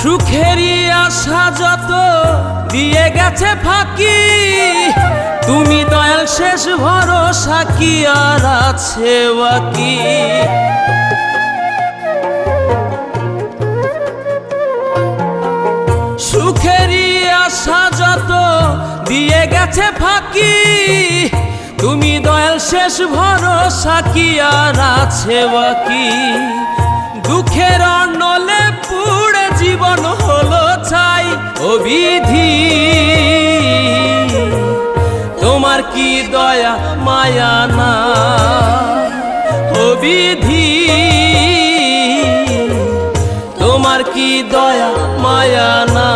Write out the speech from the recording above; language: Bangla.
সুখেরই আশা যত দিয়ে গেছে ফাঁকি, তুমি দয়াল শেষ ভরসা কি আর আছে বাকি। সুখেরই আশা যত দিয়ে গেছে ফাঁকি, তুমি দয়াল শেষ ভরসা কি আর আছে বাকি। দুঃখের অনলে পুড়ে জীবন হলো ছাই, ও বিধি তোমার কি দয়া মায়া না, ও বিধি তোমার কি দয়া মায়া না।